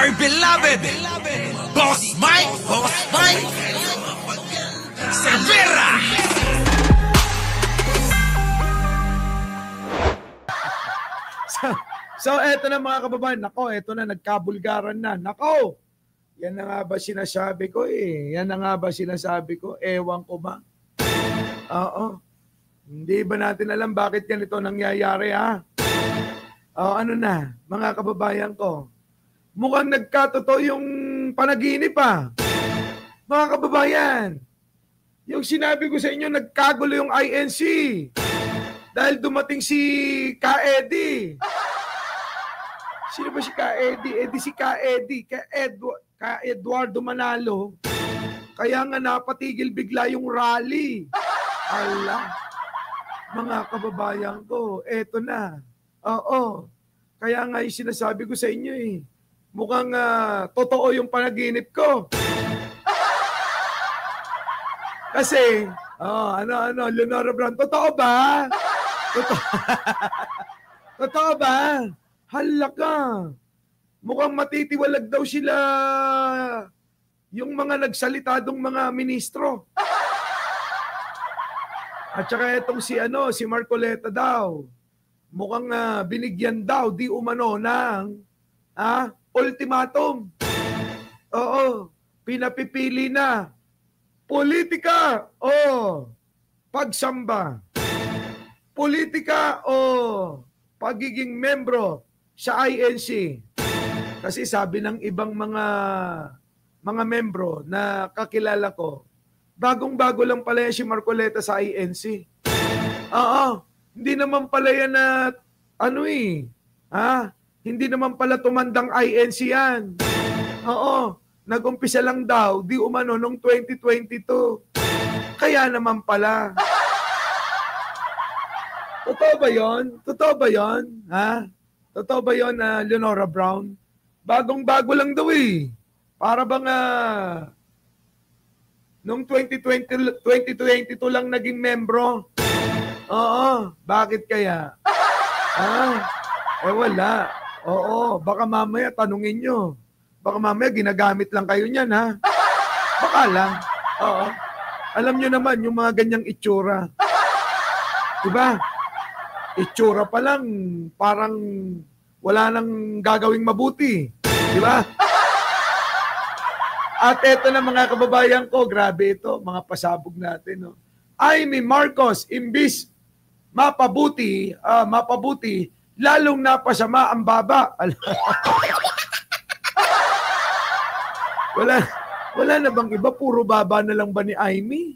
my beloved Boss Mike Cervera. So eto na mga kababayan, nako, eto na, nagkabulgaran na. Nako, yan na nga ba sinasabi ko eh. Yan na nga ba sinasabi ko? Ewan ko ba? Oo. Hindi ba natin alam bakit ganito nangyayari ha? Ano na, mga kababayan ko. Mukhang nagkatotoo yung panaginip ha. Mga kababayan, yung sinabi ko sa inyo, nagkagulo yung INC. Dahil dumating si Ka Eddie. Sino ba si Ka Eddie? Si Ka Eddie. Ka Eduardo Manalo. Kaya nga napatigil bigla yung rally. Ala, mga kababayan ko, eto na. Oo. Kaya nga yung sinasabi ko sa inyo eh. Mukhang totoo yung panaginip ko. Kasi, Leonora Brown, totoo ba? Totoo ba? Hala ka. Mukhang matitiwalag daw sila yung mga nagsalita dong mga ministro. At saka itong si Marcoleta daw. Mukhang binigyan daw di umano ng ultimatum. Oo, pinapipili na. Politika o pagsamba. Politika o pagiging membro sa INC. Kasi sabi ng ibang mga membro na kakilala ko, bagong-bago lang pala yan si Marcoleta sa INC. Oo, hindi naman pala yan na hindi naman pala tumandang INC yan. Oo, nag-umpisa lang daw, di umano, noong 2022. Kaya naman pala. Totoo ba yon? Totoo ba yon? Ha? Totoo ba yon, Leonora Brown? Bagong-bago lang daw eh. Para bang noong 2022 lang naging membro. Oo, bakit kaya? Wala. Oo, baka mamaya tanungin nyo. Baka mamaya ginagamit lang kayo niyan, ha? Baka lang. Oo. Alam nyo naman, yung mga ganyang itsura. Diba? Itsura pa lang, parang wala nang gagawing mabuti. Diba? At eto na mga kababayan ko, grabe ito, mga pasabog natin. No? Amy Marcos, imbis mapabuti, lalong napasama ang baba. Wala na bang iba? Puro baba na lang ba ni Amy?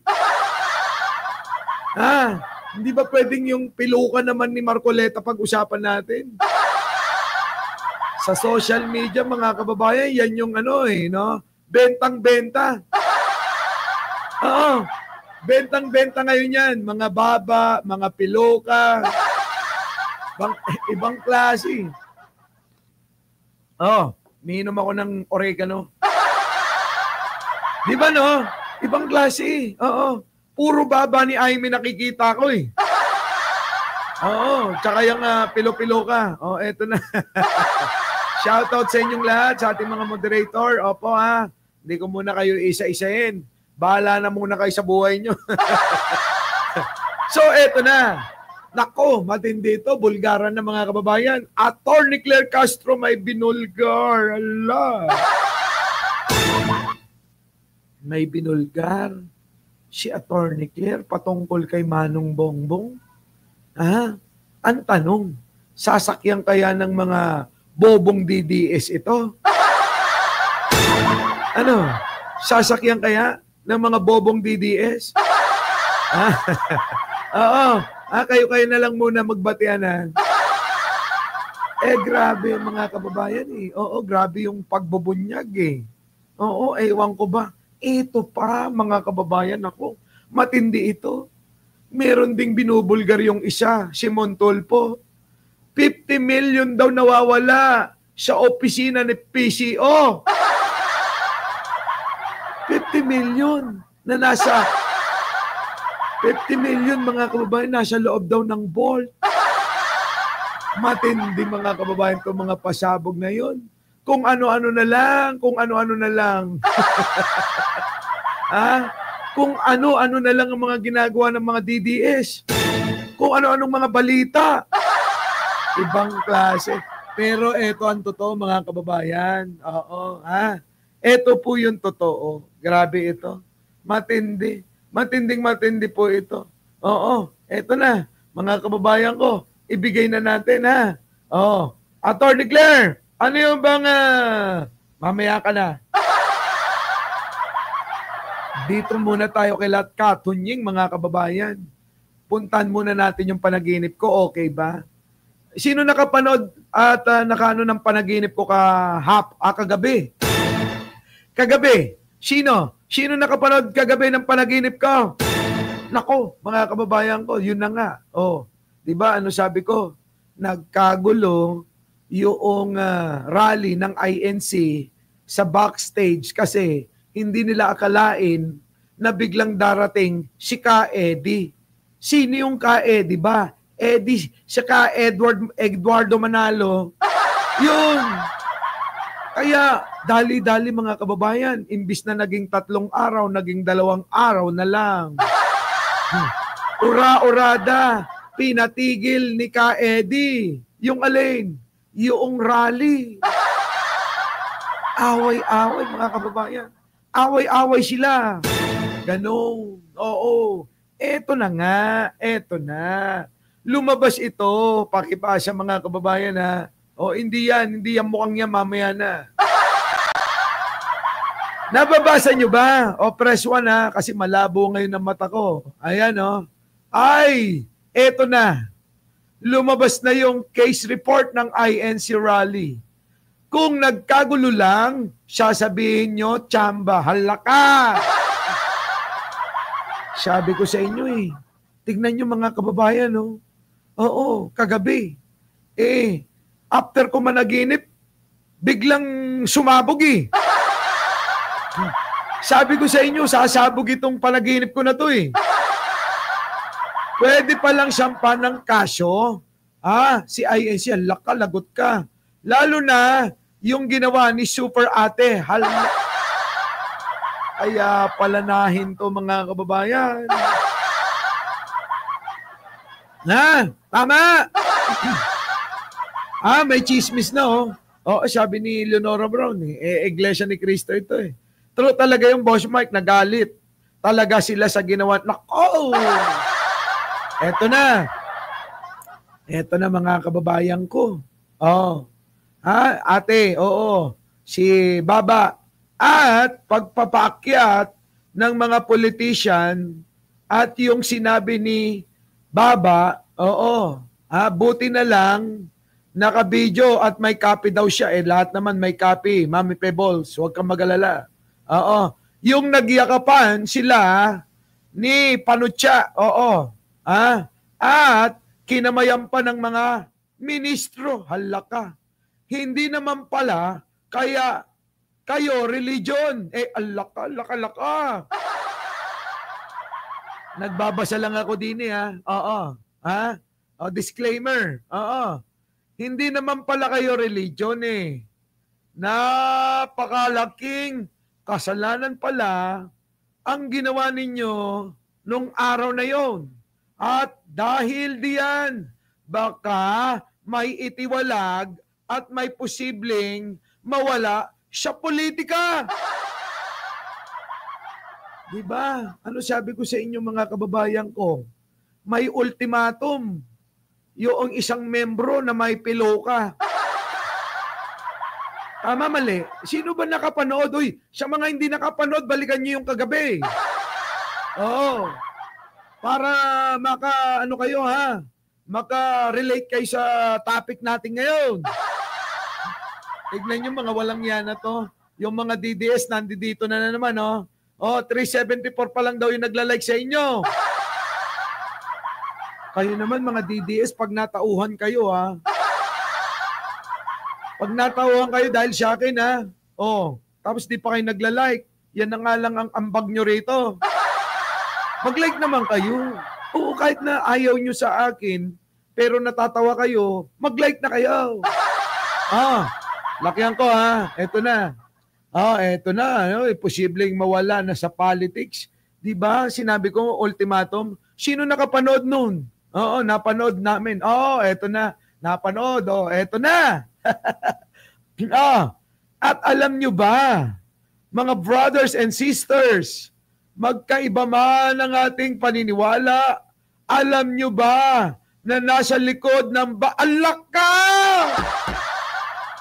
Hindi ba pwedeng yung pilukan naman ni Marcoleta pag-usapan natin? Sa social media, mga kababayan, yan yung bentang-benta. Oo. Bentang-benta ngayon yan. Mga baba, mga piluka, ibang klase. Miinom ako ng oregano. Di ba no? Ibang klase. Oo. Puro baba ni Amy nakikita ko eh. Oo. Tsaka yung pilo-piloka. Eto na. Shoutout sa inyong lahat, sa ating mga moderator. Opo Hindi ko muna kayo isa-isahin. Bahala na muna kayo sa buhay nyo. So, eto na. Nako, matindi ito. Bulgaran na mga kababayan. Attorney Claire Castro may binulgar. Allah. May binulgar. Si Attorney Claire patungkol kay Manong Bongbong. Ang tanong, sasakyan kaya ng mga bobong DDS ito? Sasakyan kaya ng mga bobong DDS? Oo. Kayo na lang muna magbatianan. Grabe yung mga kababayan eh. Oo, grabe yung pagbubunyag eh. Oo, ewan ko ba. Ito pa, mga kababayan, ako, matindi ito. Meron ding binubulgar yung isa, si Montolpo. 50 million daw nawawala sa opisina ni PCO. 50 million na nasa 50 million mga kababayan nasa loob daw ng vault. Matindi mga kababayan ko, mga pasabog na yon. Kung ano-ano na lang, kung ano-ano na lang. Kung ano-ano na lang ang mga ginagawa ng mga DDS. Kung ano-anong mga balita. Ibang klase. Pero ito ang totoo, mga kababayan. Oo, Ito po yung totoo. Grabe ito. Matindi. Matinding-matindi po ito. Oo, ito na. Mga kababayan ko, ibigay na natin, ha? Oo. Attorney Claire, ano yung bang... mamaya ka na. Dito muna tayo kay Latka, Tunying, mga kababayan. Puntahan muna natin yung panaginip ko, okay ba? Sino nakapanood at nakano ng panaginip ko kagabi? Kagabi, sino? Sino nakapanood kagabi ng panaginip ko? Nako, mga kababayan ko, yun na nga. Oh, 'di ba? Ano sabi ko? Nagkagulo yung rally ng INC sa backstage kasi hindi nila akalain na biglang darating si Ka Eddie. Sino yung Ka Eddie ba? Eddie, siya Eduardo Manalo. Yun. Kaya, dali-dali mga kababayan, imbis na naging 3 araw, naging 2 araw na lang. Ura-urada, pinatigil ni Ka Eddie. Yung alin? Yung rally. Away-away mga kababayan. Away-away sila. Ganon. Oo. Eto na nga. Eto na. Lumabas ito. Pakipasa mga kababayan, ha. O, hindi yan mukhang yan mamaya na. Nababasa nyo ba? O, press 1, ha, kasi malabo ngayon ang mata ko. Ayan, o. Ay, eto na. Lumabas na yung case report ng INC rally. Kung nagkagulo lang, sasabihin nyo, tsamba, halaka. Sabi ko sa inyo tignan nyo mga kababayan, no? Oo, kagabi. After ko managinip, biglang sumabog Sabi ko sa inyo, sasabog itong panaginip ko na to Pwede palang sampa ng kaso. Si INC, halaka, lagot ka. Lalo na yung ginawa ni Super Ate. Kaya palanahin to mga kababayan. Tama! May chismis na sabi ni Leonora Brown Iglesia ni Cristo ito True talaga yung Boss Mike, nagalit. Talaga sila sa ginawa. Nako! Eto na. Eto na mga kababayan ko. Ate, si Baba. At pagpapaakyat ng mga politician at yung sinabi ni Baba, buti na lang naka-video at may copy daw siya. Lahat naman may copy. Mami Pebbles, huwag kang mag-alala. Yung nagyakapan sila ni Panucha. At kinamayan pa ng mga ministro. Halaka. Hindi naman pala kaya kayo, religion. Alaka. Nagbabasa lang ako din disclaimer. Hindi naman pala kayo religion Napakalaking kasalanan pala ang ginawa ninyo nung araw na yon. At dahil diyan, baka may itiwalag at may posibleng mawala sa politika. Diba? Ano sabi ko sa inyo mga kababayan ko? May ultimatum. Yung isang membro na may piloka. Tama, mali. Sino ba nakapanood? Sa mga hindi nakapanood, balikan niyo yung kagabi. Para maka-relate kayo sa topic natin ngayon. Tignan niyo mga walang yan na to. Yung mga DDS nandito na naman, 374 pa lang daw yung nagla-like sa inyo. Kayo naman mga DDS, pag natauhan kayo, Pag natauhan kayo dahil sa akin, tapos di pa kayo nagla-like, yan na nga lang ang ambag nyo rito. Mag-like naman kayo. Oo, kahit na ayaw nyo sa akin, pero natatawa kayo, mag-like na kayo. Lakihan ko ha. Ito na. Eto na. Posibleng mawala na sa politics. Di ba? Sinabi ko, ultimatum. Sino nakapanood nun? Oo, napanood namin. Eto na. Napanood. Eto na. At alam nyo ba, mga brothers and sisters, magkaiba man ang ating paniniwala, alam nyo ba na nasa likod ng alak ka!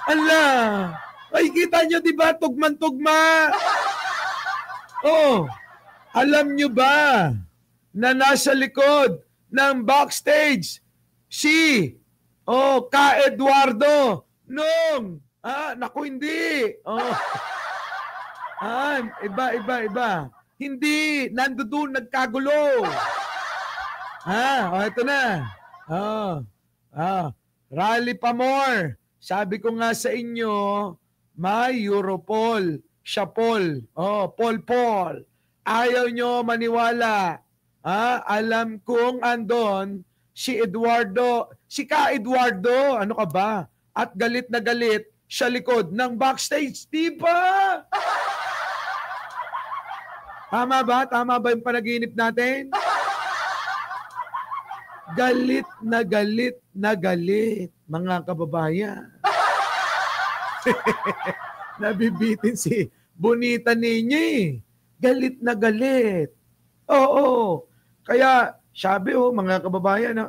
Ala! Ay, kita nyo, di ba? Tugman-tugma! Alam nyo ba na nasa likod ng backstage si Ka Eduardo nung naku, hindi. Iba. Hindi. Nandoon, nagkagulo. Ito na. Rally pa more. Sabi ko nga sa inyo, may Europol. Siya Paul. Paul. Ayaw nyo maniwala. Alam kong andon si Eduardo, si Ka Eduardo. Ano ka ba? At galit na galit sa likod ng backstage. Diba? Tama ba? Tama ba yung panaginip natin? Galit na galit na galit, mga kababayan. Nabibitin si Bonita ninyo. Galit na galit. Oo. Kaya, sabi mga kababayan,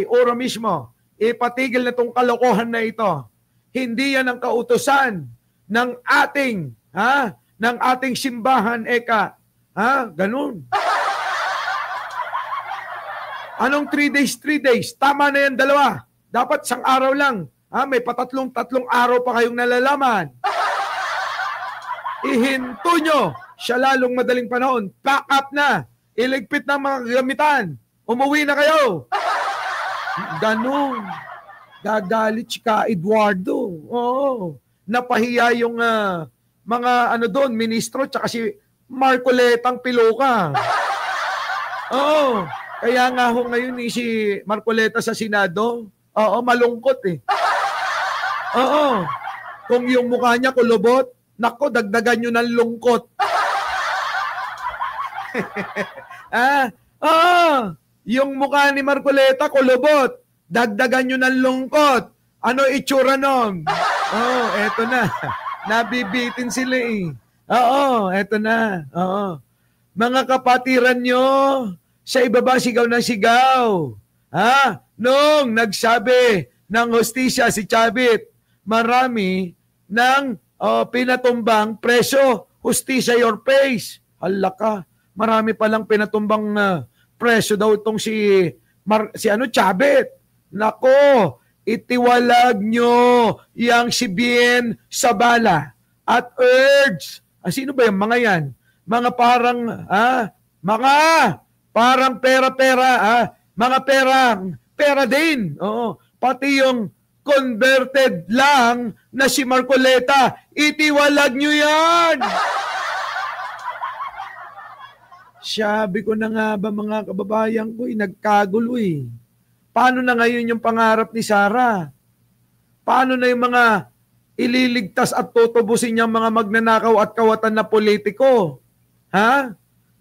ora mismo, ipatigil na tong kalokohan na ito. Hindi yan ang kautusan ng ating simbahan, Eka. Ganun. Anong 3 days? Tama na yan, 2. Dapat 1 araw lang. May tatlong araw pa kayong nalalaman. Ihinto nyo siya lalong madaling panahon. Pack up na. Iligpit ng mga gamitan. Umuwi na kayo. Ganun. Gagalit si Ka Eduardo. Oo. Napahiya yung mga ministro tsaka si Marcoletang Piloka. Oo. Kaya nga ngayon si Marcoleta sa Senado, malungkot eh. Oo. Kung yung mukha niya kulubot, nako, dagdagan nyo ng lungkot. Yung mukha ni Marcoleta kulubot, dagdagan nyo ng lungkot. Ano itsura nun? Eto na. Nabibitin sila eh. Eto na. Mga kapatiran nyo, sa ibaba sigaw ng sigaw. Nung nagsabi ng hostisya si Chavit, marami ng pinatumbang presyo. Hostisya your face. Hala ka. Marami palang pinatumbang presyo daw itong si Chavit. Nako, itiwalag nyo yang si Bien Sabala at urge. Sino ba yung mga yan? Mga parang, parang pera-pera, mga pera din. Pati yung converted lang na si Marcoleta, itiwalag nyo yan. Sabi ko na nga ba mga kababayan ko, nagkagulo eh. Paano na ngayon yung pangarap ni Sara? Paano na yung mga ililigtas at tutubusin niyang mga magnanakaw at kawatan na politiko?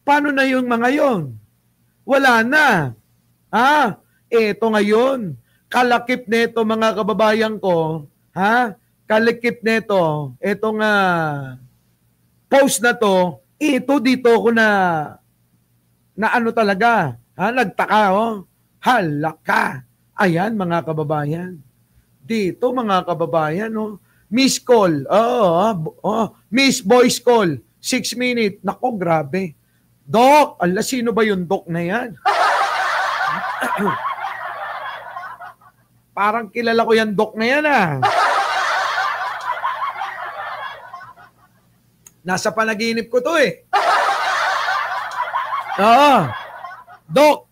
Paano na yung mga yon? Wala na. Eto ngayon, kalakip neto mga kababayan ko, kalakip neto, etong post na to, ito dito ko na talaga, nagtaka, halaka. Ayan mga kababayan. Dito mga kababayan, miss call, miss voice call, 6 minutes, nako grabe. Doc, sino ba yung doc na yan? Parang kilala ko yan doc na yan Nasa panaginip ko to eh. Doc,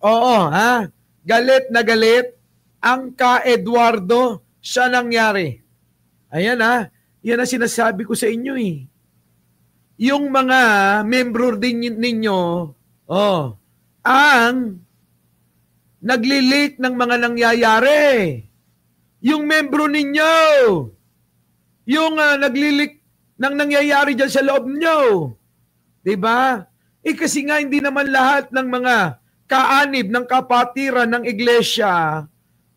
galit na galit ang Ka Eduardo sa nangyari. Ayan yan ang sinasabi ko sa inyo eh. Yung mga membro din ninyo, ang naglilik ng mga nangyayari. Yung membro ninyo, yung naglilik ng nangyayari dyan sa loob nyo. Diba? Kasi nga hindi naman lahat ng mga kaanib ng kapatiran ng iglesia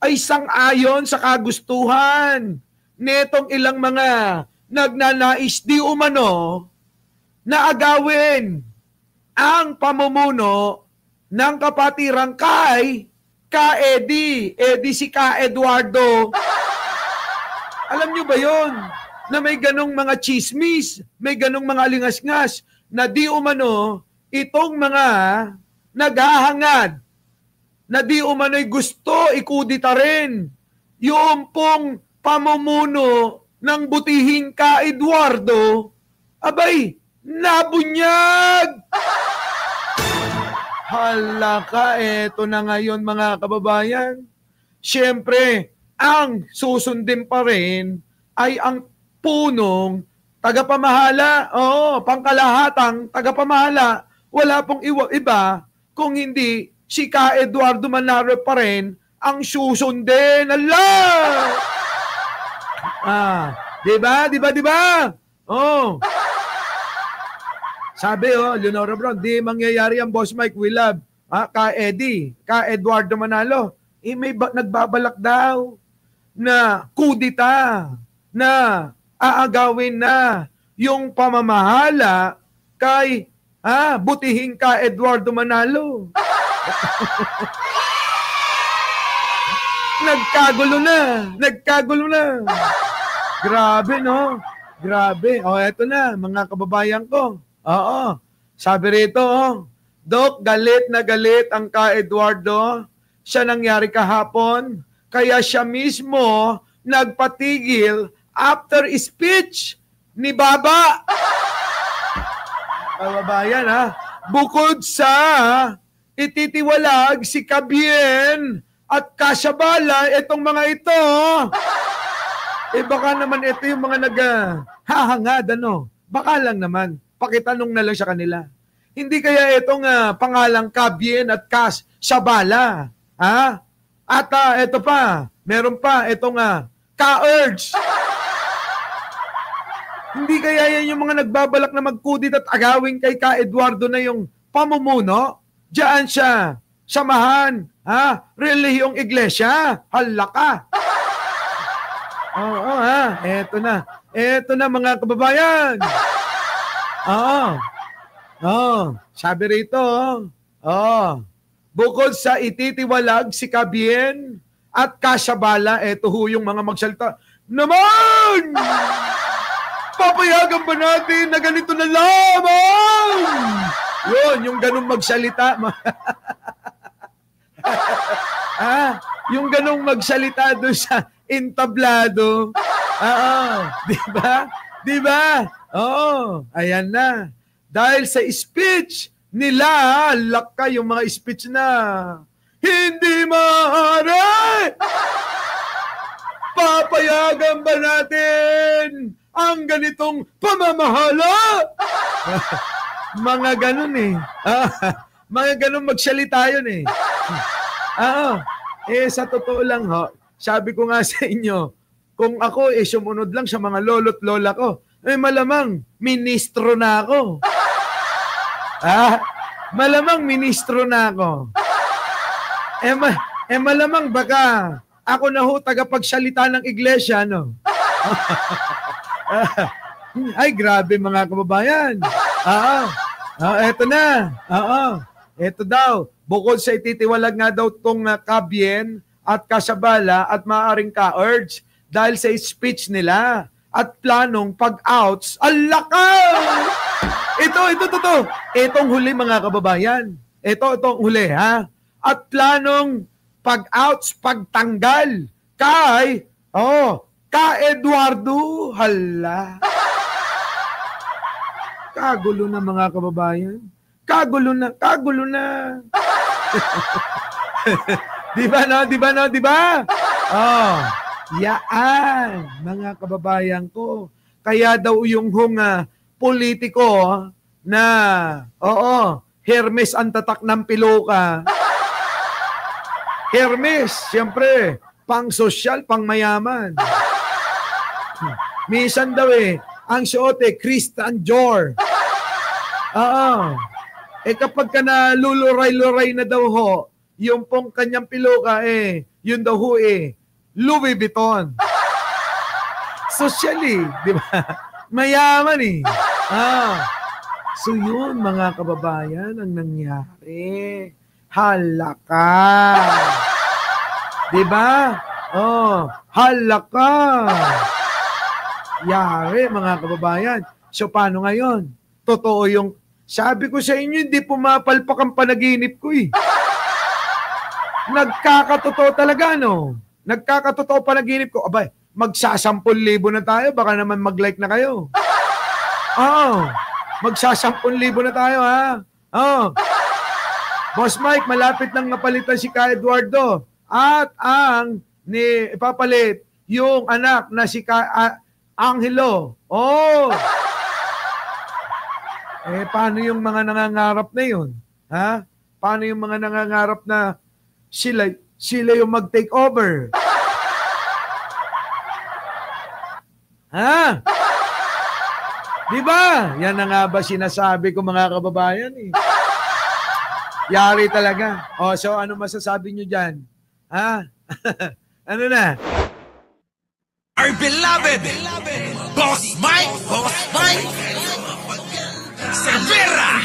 ay sang-ayon sa kagustuhan netong ilang mga nagnanais di umano na agawin ang pamumuno ng kapatiran kay Ka-Eddie. Si Ka-Eduardo. Alam nyo ba yon? Na may ganong mga chismis, may ganong mga alingas-ngas na di umano itong mga naghahangad na di umano'y gusto ikudita rin yung pong pamumuno ng butihing Ka-Eduardo, abay, nabunyag! Hala ka, eto na ngayon mga kababayan. Siyempre, ang susundin pa rin ay ang punong tagapamahala. Pangkalahatang tagapamahala. Wala pong iba kung hindi si Ka-Eduardo Manalo pa rin ang susundin. Allah! Diba? Sabi, Leonora Brown, di mangyayari ang Boss Mike We Love. Ka-Eddie, Ka-Eduardo Manalo. May nagbabalak daw na kudita na aagawin na yung pamamahala kay butihing Ka-Eduardo Manalo. Nagkagulo na. Grabe, no? Grabe. Eto na, mga kababayan ko. Sabi rito, Dok, galit na galit ang Ka-Eduardo. Siya nangyari kahapon. Kaya siya mismo nagpatigil after speech ni Baba. Kababayan, bukod sa ititiwalag si Kabien at Kasabala, itong mga ito, baka naman ito yung mga naghahangad, Baka lang naman. Pakitanong na lang sa kanila. Hindi kaya itong pangalang Kabien at Kasabala, At ito pa, meron pa itong Ka-Urge. Hindi kaya yan yung mga nagbabalak na magkudit at agawin kay Ka-Eduardo na yung pamumuno? Diyan siya, samahan, relihiyong iglesia, hala ka. Eto na. Eto na mga kababayan. Sabi rito, bukod sa ititiwalag si Kabien at Kasabala, eto yung mga magsalita, naman! Papayagan ba natin na ganito na lamang? Yun, yung ganung magsalita. Yung ganung magsalita doon sa entablado. Diba? Ayan na. Dahil sa speech nila, laka yung mga speech na hindi maaari. Papayagan ba natin ang ganitong pamamahala? Mga ganun mga ganun magsalita yun sa totoo lang sabi ko nga sa inyo, kung ako sumunod lang sa mga lolo't lola ko, malamang ministro na ako. Malamang ministro na ako. Malamang baka ako na tagapagsalita ng iglesia, Ay, grabe mga kababayan. Eto na. Eto daw. Bukod sa ititiwalag nga daw itong Kabien at Kasabala at maaaring Ka-Urge dahil sa speech nila at planong pag-outs. Alaka! Ito. Itong huli mga kababayan. Itong huli, At planong pag-outs, pagtanggal kay, Ka-Eduardo. Hala. Kagulo na mga kababayan. Kagulo na. Diba? Yaan, mga kababayan ko. Kaya daw yung politiko na, Hermes ang tatak ng piloka. Hermes, siyempre, pang sosyal, pang mayaman. Minsan daw ang suot Christian Dior. Oo. Kapag ka na luluray-luray na daw ho, yung pong kanyang piluka yun daw ho Louis Vuitton. Socially, di ba? Mayaman So yun, mga kababayan, ang nangyari. Halaka. Di ba? Halaka. Yari, mga kababayan. So paano ngayon? Totoo yung, sabi ko sa inyo, hindi pumapalpak ang panaginip ko Nagkakatotoo talaga, no? Nagkakatotoo panaginip ko. Abay, magsa-10,000 na tayo, baka naman mag-like na kayo. Magsa-10,000 na tayo, ha? Boss Mike, malapit nang napalitan si Ka Eduardo. At ipapalit yung anak na si Angelo. Paano yung mga nangangarap na yun? Ha? Paano yung mga nangangarap na sila yung mag-take over? Ha? Di ba? Yan na nga ba sinasabi ko, mga kababayan Yari talaga. So ano masasabi nyo dyan? Ha? Ano na? Our beloved Boss Mike Severa.